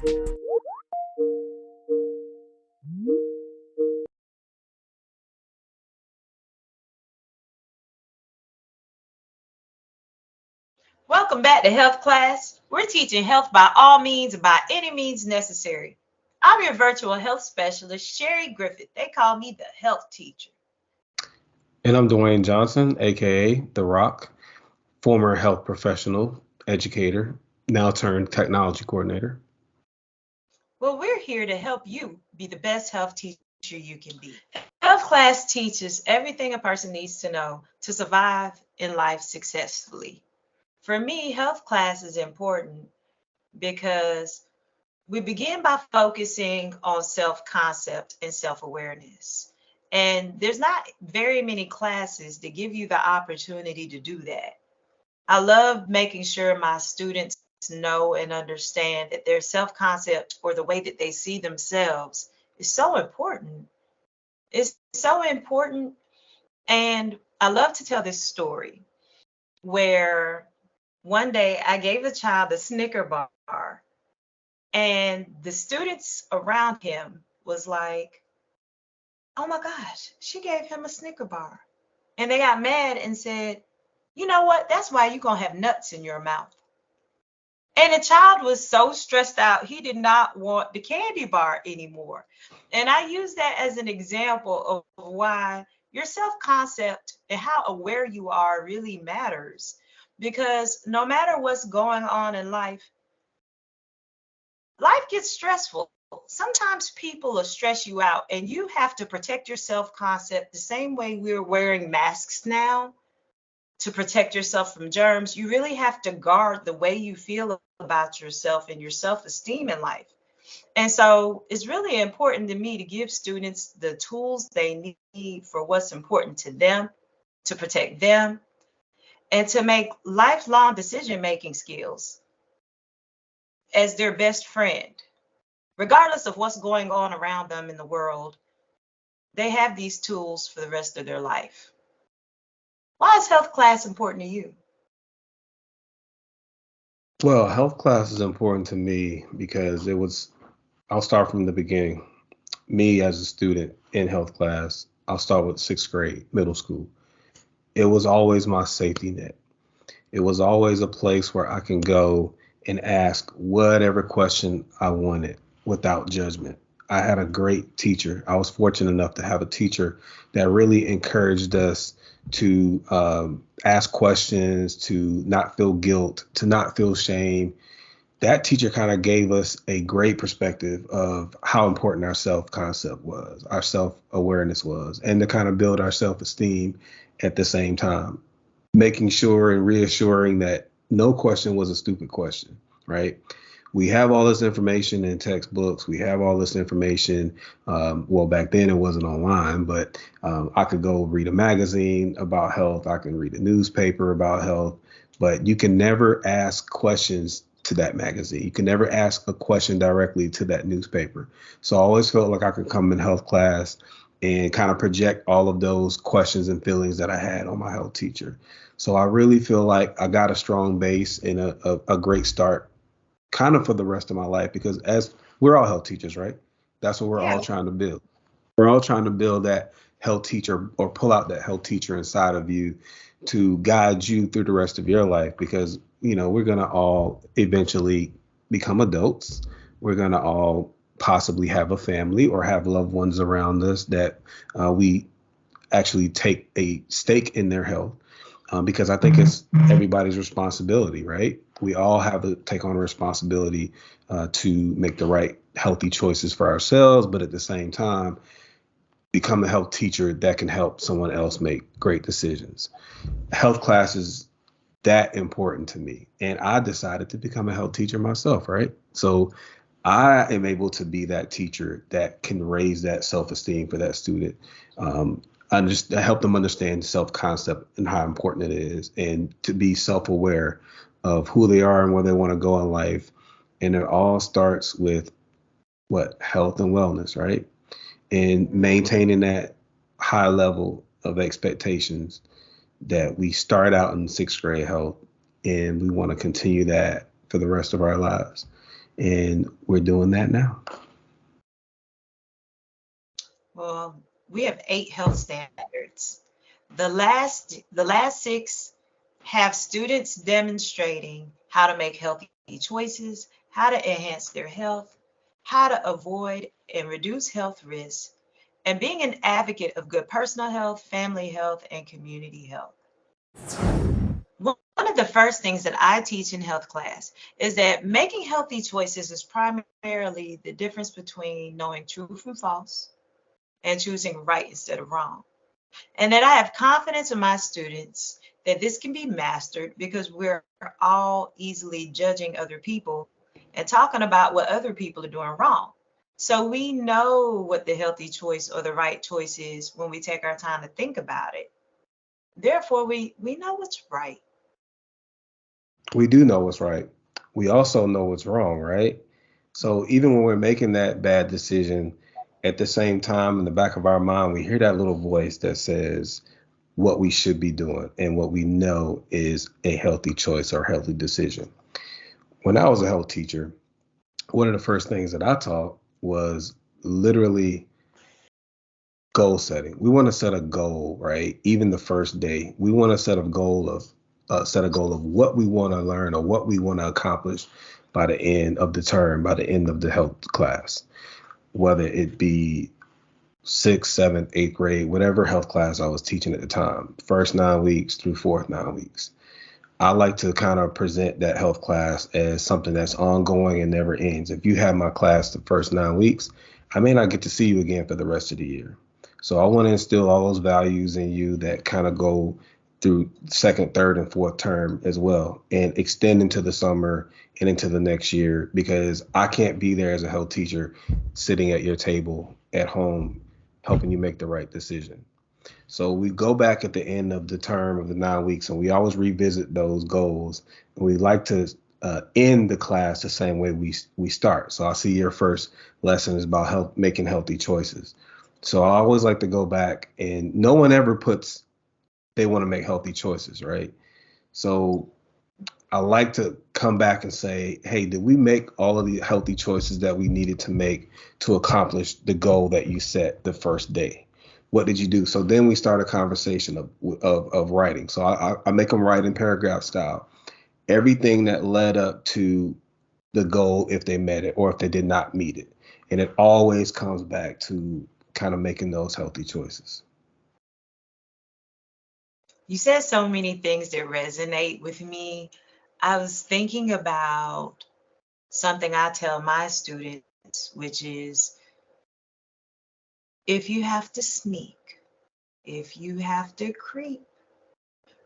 Welcome back to health class. We're teaching health by all means and by any means necessary. I'm your virtual health specialist, Sherry Griffith. They call me the health teacher. And I'm Dwayne Johnson, aka The Rock, former health professional, educator, now turned technology coordinator. Well, we're here to help you be the best health teacher you can be. Health class teaches everything a person needs to know to survive in life successfully. For me, health class is important because we begin by focusing on self concept and self awareness. And there's not very many classes that give you the opportunity to do that. I love making sure my students know and understand that their self concept or the way that they see themselves is so important. It's so important. And I love to tell this story where one day I gave a child a Snicker bar, and the students around him was like, "Oh my gosh, she gave him a Snicker bar." And they got mad and said, "You know what? That's why you're going to have nuts in your mouth." And the child was so stressed out, he did not want the candy bar anymore. And I use that as an example of why your self concept and how aware you are really matters. Because no matter what's going on in life gets stressful. Sometimes people will stress you out, and you have to protect your self concept the same way we're wearing masks now to protect yourself from germs. You really have to guard the way you feel about yourself and your self esteem in life. And so it's really important to me to give students the tools they need for what's important to them, to protect them, and to make lifelong decision making skills as their best friend. Regardless of what's going on around them in the world, they have these tools for the rest of their life. Why is health class important to you? Well, health class is important to me because I'll start from the beginning. Me as a student in health class, I'll start with sixth grade, middle school. It was always my safety net. It was always a place where I can go and ask whatever question I wanted without judgment. I had a great teacher. I was fortunate enough to have a teacher that really encouraged us to ask questions, to not feel guilt, to not feel shame. That teacher kind of gave us a great perspective of how important our self concept was, our self awareness was, and to kind of build our self esteem at the same time, making sure and reassuring that no question was a stupid question, right? We have all this information in textbooks. We have all this information. Well, back then it wasn't online, but I could go read a magazine about health. I can read a newspaper about health, but you can never ask questions to that magazine. You can never ask a question directly to that newspaper. So I always felt like I could come in health class and kind of project all of those questions and feelings that I had on my health teacher. So I really feel like I got a strong base and a great start kind of for the rest of my life because as we're all health teachers, right? That's what we're all Yeah. trying to build. We're all trying to build that health teacher or pull out that health teacher inside of you to guide you through the rest of your life because, we're going to all eventually become adults. We're going to all possibly have a family or have loved ones around us that we actually take a stake in their health because I think it's everybody's responsibility, right? We all have to take on a responsibility to make the right healthy choices for ourselves, but at the same time, become a health teacher that can help someone else make great decisions. Health class is that important to me. And I decided to become a health teacher myself, right? So I am able to be that teacher that can raise that self-esteem for that student. Help them understand self-concept and how important it is, and to be self-aware of who they are and where they want to go in life. And it all starts with what health and wellness, right? And maintaining that high level of expectations that we start out in sixth grade health, and we want to continue that for the rest of our lives. And we're doing that now. Well, we have 8 health standards. The last 6 have students demonstrating how to make healthy choices, how to enhance their health, how to avoid and reduce health risks, and being an advocate of good personal health, family health, and community health. One of the first things that I teach in health class is that making healthy choices is primarily the difference between knowing true from false and choosing right instead of wrong. And that I have confidence in my students that this can be mastered because we're all easily judging other people and talking about what other people are doing wrong. So we know what the healthy choice or the right choice is when we take our time to think about it. Therefore, we know what's right. We do know what's right. We also know what's wrong, right? So even when we're making that bad decision, at the same time, in the back of our mind, we hear that little voice that says what we should be doing and what we know is a healthy choice or healthy decision. When I was a health teacher, one of the first things that I taught was literally goal setting. We want to set a goal, right? Even the first day, we want to set a goal of what we want to learn or what we want to accomplish by the end of the term, by the end of the health class, whether it be sixth, seventh, eighth grade, whatever health class I was teaching at the time, first 9 weeks through fourth 9 weeks. I like to kind of present that health class as something that's ongoing and never ends. If you have my class the first 9 weeks, I may not get to see you again for the rest of the year. So I want to instill all those values in you that kind of go through second, third, and fourth term as well, and extend into the summer and into the next year, because I can't be there as a health teacher sitting at your table at home helping you make the right decision. So we go back at the end of the term of the 9 weeks, and we always revisit those goals. And we like to end the class the same way we start. So I see your first lesson is about making healthy choices. So I always like to go back, and no one ever puts they want to make healthy choices, right? So I like to come back and say, hey, did we make all of the healthy choices that we needed to make to accomplish the goal that you set the first day? What did you do? So then we start a conversation of writing. So I make them write in paragraph style. Everything that led up to the goal, if they met it or if they did not meet it. And it always comes back to kind of making those healthy choices. You said so many things that resonate with me. I was thinking about something I tell my students, which is if you have to sneak, if you have to creep,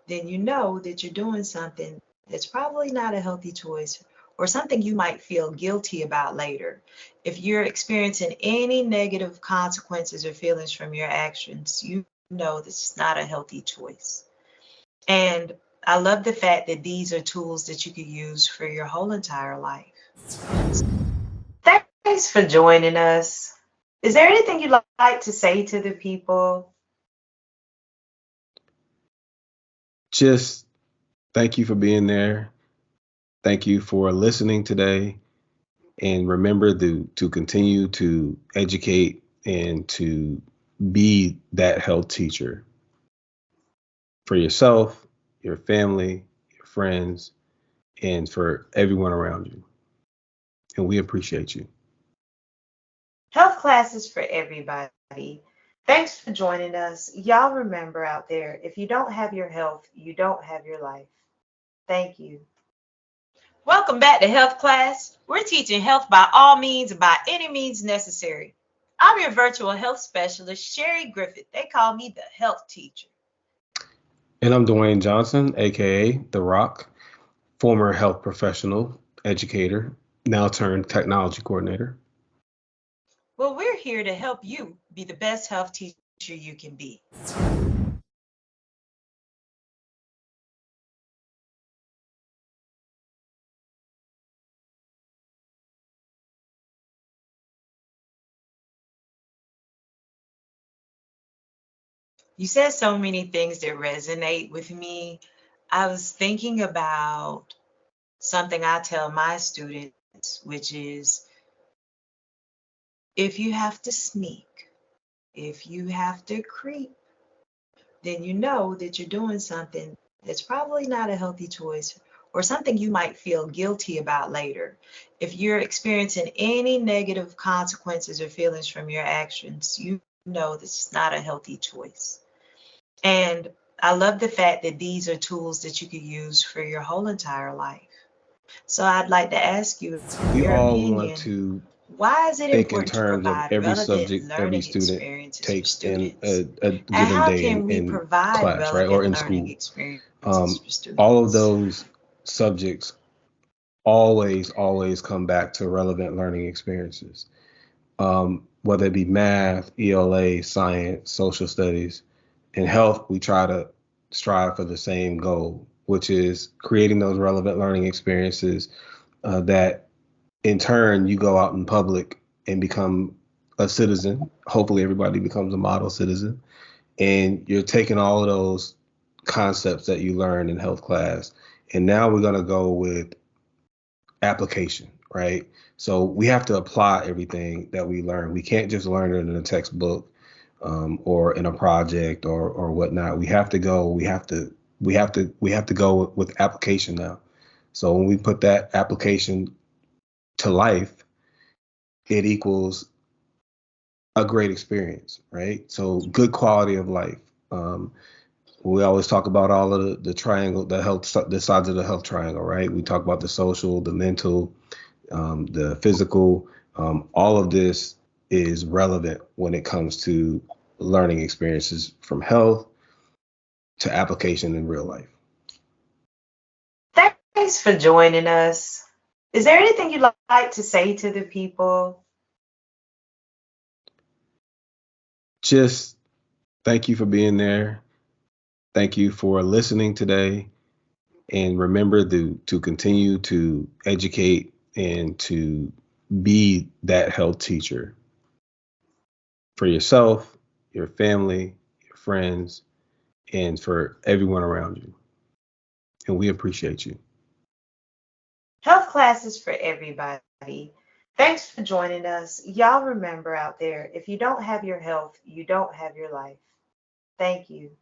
then you know that you're doing something that's probably not a healthy choice or something you might feel guilty about later. If you're experiencing any negative consequences or feelings from your actions, you know this is not a healthy choice. And I love the fact that these are tools that you could use for your whole entire life. Thanks for joining us. Is there anything you'd like to say to the people? Just thank you for being there. Thank you for listening today. And remember to continue to educate and to be that health teacher for yourself, your family, your friends, and for everyone around you. And we appreciate you. Health classes for everybody. Thanks for joining us. Y'all remember out there, if you don't have your health, you don't have your life. Thank you. Welcome back to Health Class. We're teaching health by all means and by any means necessary. I'm your virtual health specialist, Sherry Griffith. They call me the health teacher. And I'm Dwayne Johnson, aka The Rock, former health professional, educator, now turned technology coordinator. Well, we're here to help you be the best health teacher you can be. You said so many things that resonate with me. I was thinking about something I tell my students, which is if you have to sneak, if you have to creep, then you know that you're doing something that's probably not a healthy choice or something you might feel guilty about later. If you're experiencing any negative consequences or feelings from your actions, you know this is not a healthy choice. And I love the fact that these are tools that you could use for your whole entire life. So I'd like to ask you, in We your all want opinion, to why is it think in important to terms of provide every relevant subject every learning student experiences for takes in students? a And given how day can we in provide class, right, or relevant in learning school. experiences for All of students? those subjects always come back to relevant learning experiences, whether it be math, ELA, science, social studies. In health, we try to strive for the same goal, which is creating those relevant learning experiences that in turn you go out in public and become a citizen. Hopefully, everybody becomes a model citizen. And you're taking all of those concepts that you learned in health class. And now we're going to go with application, right? So we have to apply everything that we learn. We can't just learn it in a textbook or in a project or whatnot. We have to go with application now. So when we put that application to life, it equals a great experience, right? So good quality of life. Um, we always talk about all of the triangle, the sides of the health triangle, right? We talk about the social, the mental, the physical. All of this is relevant when it comes to learning experiences from health to application in real life. Thanks for joining us. Is there anything you'd like to say to the people? Just thank you for being there. Thank you for listening today. And remember to continue to educate and to be that health teacher for yourself, your family, your friends, and for everyone around you. And we appreciate you. Health classes for everybody. Thanks for joining us. Y'all remember out there, if you don't have your health, you don't have your life. Thank you.